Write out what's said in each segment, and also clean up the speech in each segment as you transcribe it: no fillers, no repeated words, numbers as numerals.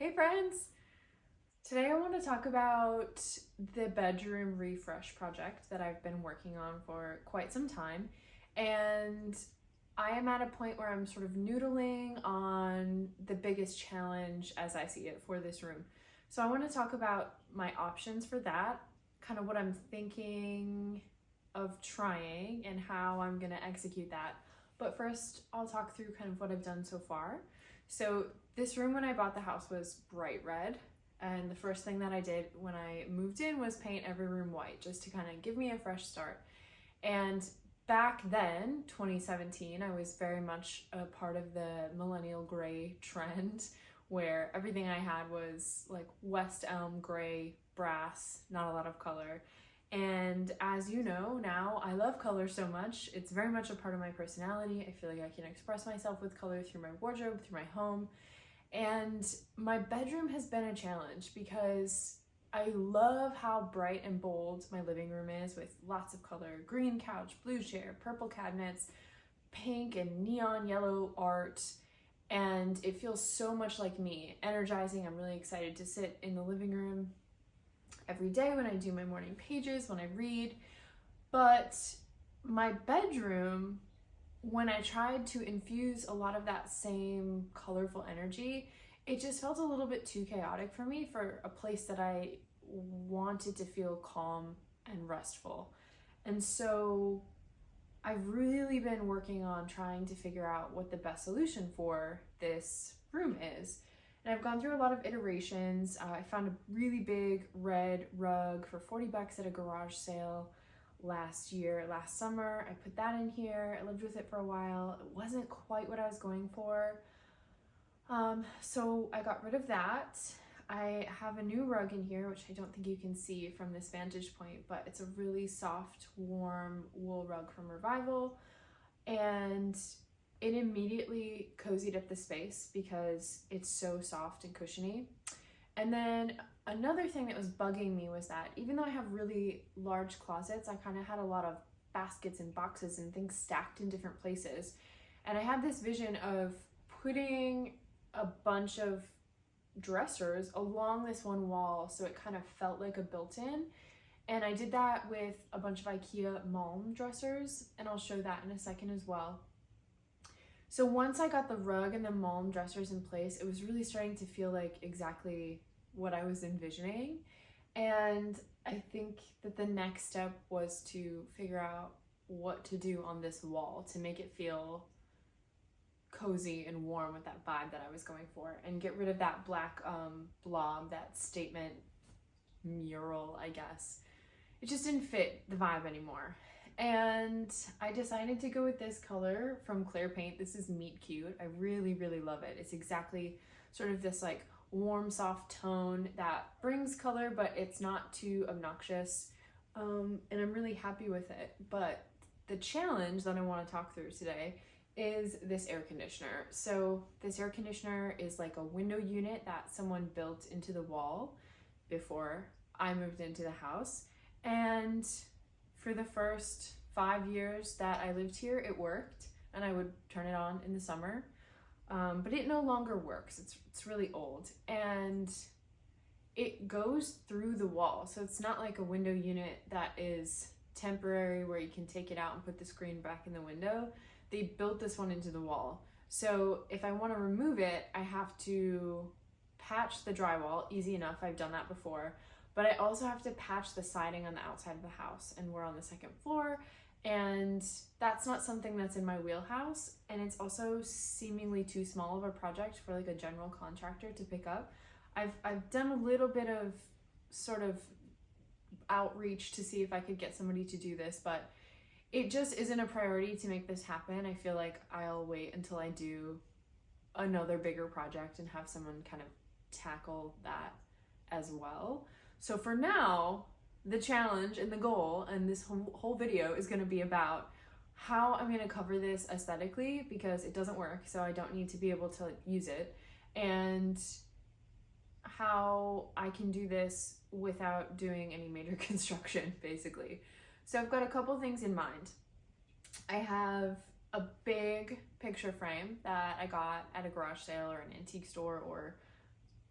Hey friends! Today I want to talk about the bedroom refresh project that I've been working on for quite some time, and I am at a point where I'm sort of noodling on the biggest challenge as I see it for this room. So I want to talk about my options for that, kind of what I'm thinking of trying and how I'm going to execute that. But first, I'll talk through kind of what I've done so far. So this room when I bought the house was bright red, and the first thing that I did when I moved in was paint every room white just to kind of give me a fresh start. And back then, 2017, I was very much a part of the millennial gray trend where everything I had was like West Elm gray brass, not a lot of color. And as you know, now I love color so much. It's very much a part of my personality. I feel like I can express myself with color through my wardrobe, through my home. And my bedroom has been a challenge because I love how bright and bold my living room is with lots of color, green couch, blue chair, purple cabinets, pink and neon yellow art. And it feels so much like me, energizing. I'm really excited to sit in the living room every day when I do my morning pages, when I read. But my bedroom, when I tried to infuse a lot of that same colorful energy, it just felt a little bit too chaotic for me for a place that I wanted to feel calm and restful. And so I've really been working on trying to figure out what the best solution for this room is. And I've gone through a lot of iterations. I found a really big red rug for 40 bucks at a garage sale last summer. I put that in here. I lived with it for a while. It wasn't quite what I was going for. So I got rid of that. I have a new rug in here, which I don't think you can see from this vantage point, but it's a really soft, warm wool rug from Revival. And it immediately cozied up the space because it's so soft and cushiony. And then another thing that was bugging me was that even though I have really large closets, I kind of had a lot of baskets and boxes and things stacked in different places. And I had this vision of putting a bunch of dressers along this one wall so it kind of felt like a built-in. And I did that with a bunch of Ikea Malm dressers, and I'll show that in a second as well. So once I got the rug and the Malm dressers in place, it was really starting to feel like exactly what I was envisioning. And I think that the next step was to figure out what to do on this wall to make it feel cozy and warm with that vibe that I was going for, and get rid of that black blob, that statement mural, I guess. It just didn't fit the vibe anymore. And I decided to go with this color from Clare paint. This is Meet Cute. I really, really love it. It's exactly sort of this like warm, soft tone that brings color, but it's not too obnoxious. And I'm really happy with it. But the challenge that I want to talk through today is this air conditioner. So this air conditioner is like a window unit that someone built into the wall before I moved into the house. And for the first 5 years that I lived here, it worked, and I would turn it on in the summer. But it no longer works. It's really old, and it goes through the wall. So it's not like a window unit that is temporary where you can take it out and put the screen back in the window. They built this one into the wall. So if I want to remove it, I have to patch the drywall. Easy enough, I've done that before. But I also have to patch the siding on the outside of the house, and we're on the second floor, and that's not something that's in my wheelhouse, and it's also seemingly too small of a project for like a general contractor to pick up. I've done a little bit of sort of outreach to see if I could get somebody to do this, but it just isn't a priority to make this happen. I feel like I'll wait until I do another bigger project and have someone kind of tackle that as well. So for now, the challenge and the goal and this whole video is going to be about how I'm going to cover this aesthetically, because it doesn't work, so I don't need to be able to use it, and how I can do this without doing any major construction, basically. So I've got a couple things in mind. I have a big picture frame that I got at a garage sale or an antique store or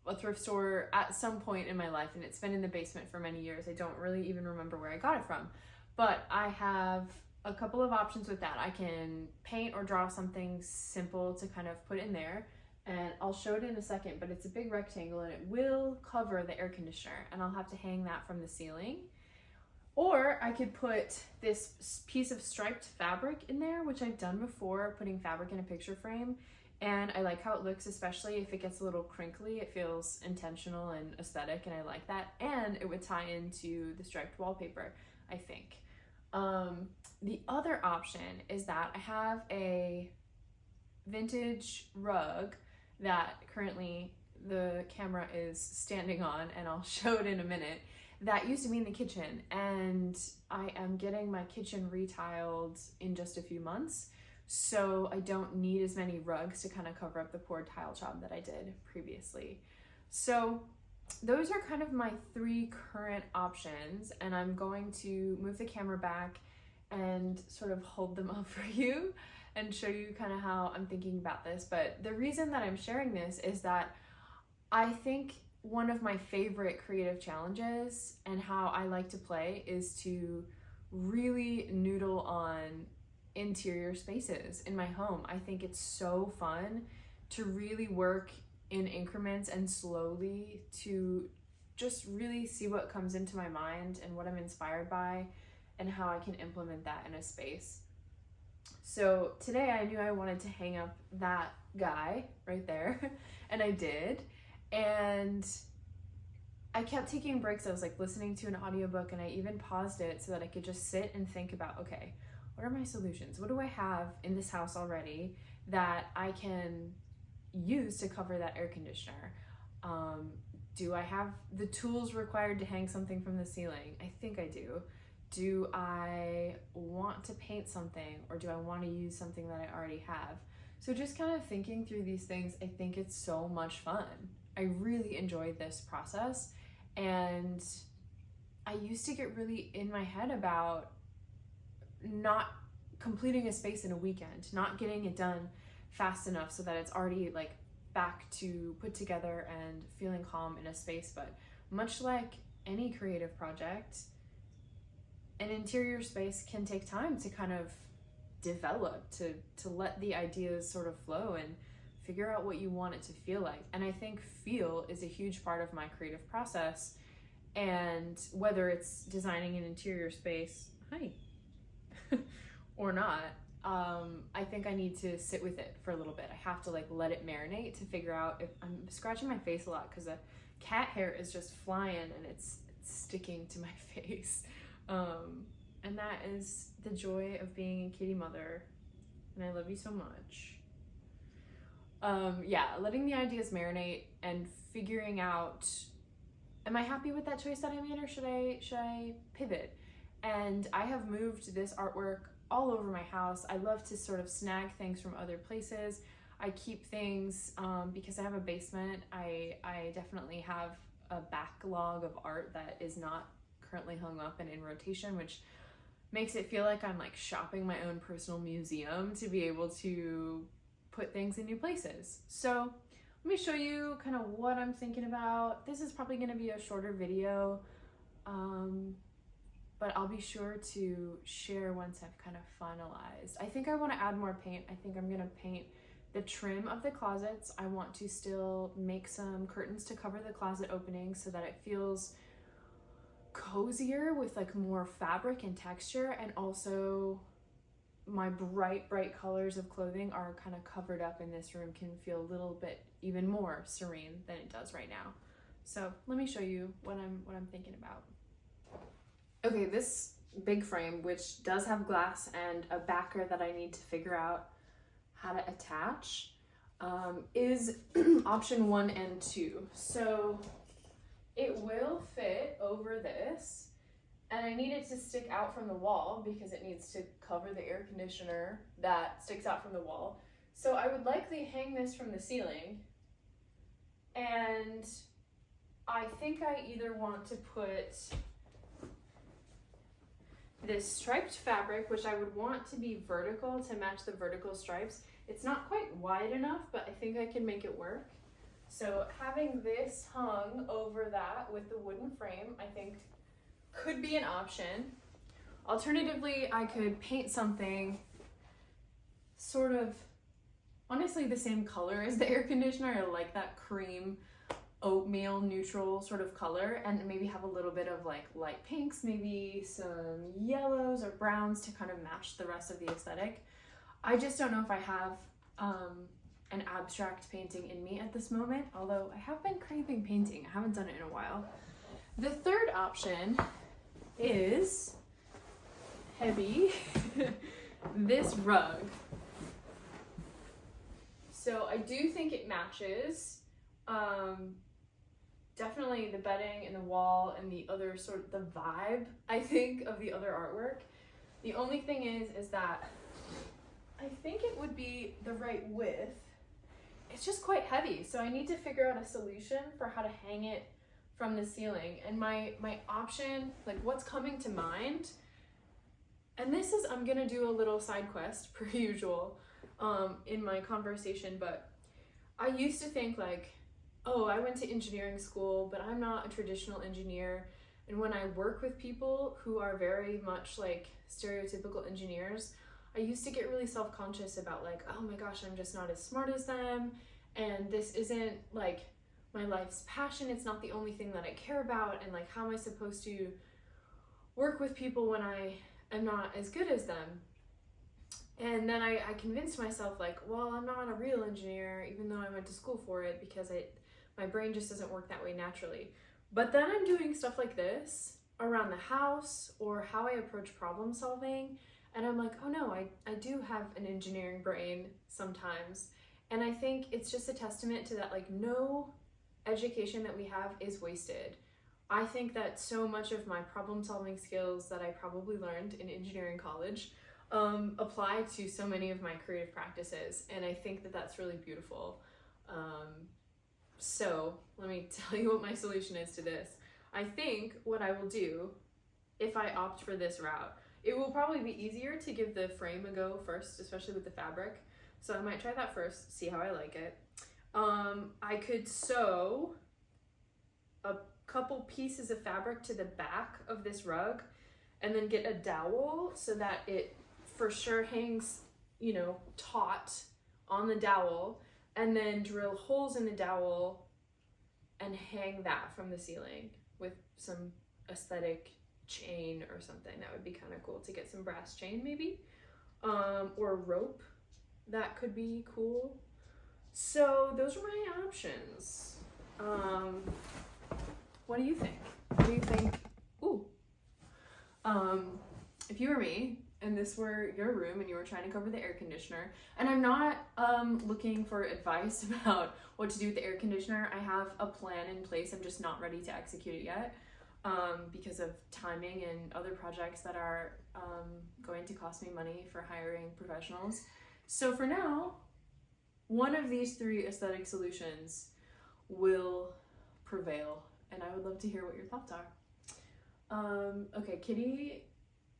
a thrift store at some point in my life, and it's been in the basement for many years. I don't really even remember where I got it from, but I have a couple of options with that. I can paint or draw something simple to kind of put in there, and I'll show it in a second, but it's a big rectangle and it will cover the air conditioner, and I'll have to hang that from the ceiling. Or I could put this piece of striped fabric in there, which I've done before, putting fabric in a picture frame. And I like how it looks, especially if it gets a little crinkly. It feels intentional and aesthetic, and I like that. And it would tie into the striped wallpaper, I think. The other option is that I have a vintage rug that currently the camera is standing on, and I'll show it in a minute. That used to be in the kitchen, and I am getting my kitchen retiled in just a few months, so I don't need as many rugs to kind of cover up the poor tile job that I did previously. So those are kind of my 3 current options, and I'm going to move the camera back and sort of hold them up for you and show you kind of how I'm thinking about this. But the reason that I'm sharing this is that I think one of my favorite creative challenges and how I like to play is to really noodle on interior spaces in my home. I think it's so fun to really work in increments and slowly to just really see what comes into my mind and what I'm inspired by and how I can implement that in a space. So today I knew I wanted to hang up that guy right there, and I did. And I kept taking breaks. I was like listening to an audiobook, and I even paused it so that I could just sit and think about, okay, what are my solutions? What do I have in this house already that I can use to cover that air conditioner? Do I have the tools required to hang something from the ceiling? I think I do. Do I want to paint something, or do I want to use something that I already have? So just kind of thinking through these things, I think it's so much fun. I really enjoyed this process, and I used to get really in my head about not completing a space in a weekend, not getting it done fast enough so that it's already like back to put together and feeling calm in a space. But much like any creative project, an interior space can take time to kind of develop, to let the ideas sort of flow and figure out what you want it to feel like. And I think feel is a huge part of my creative process. And whether it's designing an interior space, or not, I think I need to sit with it for a little bit. I have to like let it marinate to figure out if I'm scratching my face a lot because the cat hair is just flying and it's sticking to my face. And that is the joy of being a kitty mother. And I love you so much. Yeah, letting the ideas marinate and figuring out, am I happy with that choice that I made, or should I pivot? And I have moved this artwork all over my house. I love to sort of snag things from other places. I keep things, because I have a basement, I definitely have a backlog of art that is not currently hung up and in rotation, which makes it feel like I'm like shopping my own personal museum to be able to put things in new places. So let me show you kind of what I'm thinking about. This is probably going to be a shorter video, but I'll be sure to share once I've kind of finalized. I think I want to add more paint. I think I'm going to paint the trim of the closets. I want to still make some curtains to cover the closet openings so that it feels cozier with like more fabric and texture, and also my bright colors of clothing are kind of covered up, and this room can feel a little bit even more serene than it does right now. So let me show you what I'm thinking about. Okay, this big frame, which does have glass and a backer that I need to figure out how to attach, is option 1 and 2. So it will fit over this, and I need it to stick out from the wall because it needs to cover the air conditioner that sticks out from the wall. So I would likely hang this from the ceiling, and I think I either want to put this striped fabric, which I would want to be vertical to match the vertical stripes. It's not quite wide enough, but I think I can make it work. So having this hung over that with the wooden frame, I think could be an option. Alternatively, I could paint something sort of, honestly, the same color as the air conditioner. I like that cream oatmeal neutral sort of color, and maybe have a little bit of like light pinks, maybe some yellows or browns to kind of match the rest of the aesthetic. I just don't know if I have an abstract painting in me at this moment, although I have been craving painting. I haven't done it in a while. The third option is heavy, this rug. So I do think it matches. Definitely the bedding and the wall and the other sort of the vibe, I think, of the other artwork. The only thing is that I think it would be the right width. It's just quite heavy, so I need to figure out a solution for how to hang it from the ceiling. And my option, like what's coming to mind, and this is, I'm gonna do a little side quest per usual in my conversation, but I used to think like, oh, I went to engineering school, but I'm not a traditional engineer. And when I work with people who are very much like stereotypical engineers, I used to get really self-conscious about like, oh my gosh, I'm just not as smart as them. And this isn't like my life's passion. It's not the only thing that I care about. And like, how am I supposed to work with people when I am not as good as them? And then I convinced myself like, well, I'm not a real engineer, even though I went to school for it, because my brain just doesn't work that way naturally. But then I'm doing stuff like this around the house or how I approach problem solving. And I'm like, oh no, I do have an engineering brain sometimes. And I think it's just a testament to that, like no education that we have is wasted. I think that so much of my problem solving skills that I probably learned in engineering college apply to so many of my creative practices. And I think that that's really beautiful. So let me tell you what my solution is to this. I think what I will do if I opt for this route, it will probably be easier to give the frame a go first, especially with the fabric. So I might try that first, see how I like it. I could sew a couple pieces of fabric to the back of this rug and then get a dowel so that it for sure hangs, you know, taut on the dowel, and then drill holes in the dowel and hang that from the ceiling with some aesthetic chain or something. That would be kind of cool to get some brass chain maybe, or rope. That could be cool. So those are my options. What do you think? What do you think? Ooh. If you were me and this were your room and you were trying to cover the air conditioner, and I'm not looking for advice about what to do with the air conditioner. I have a plan in place. I'm just not ready to execute it yet because of timing and other projects that are going to cost me money for hiring professionals. So for now, one of these three aesthetic solutions will prevail, and I would love to hear what your thoughts are. Okay, Kitty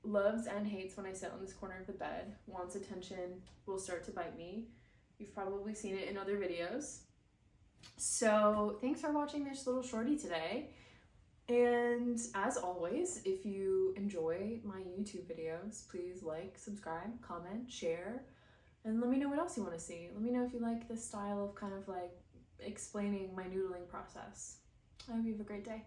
loves and hates when I sit on this corner of the bed, wants attention, will start to bite me. You've probably seen it in other videos. So thanks for watching this little shorty today. And as always, if you enjoy my YouTube videos, please like, subscribe, comment, share, and let me know what else you want to see. Let me know if you like this style of kind of like explaining my noodling process. I hope you have a great day.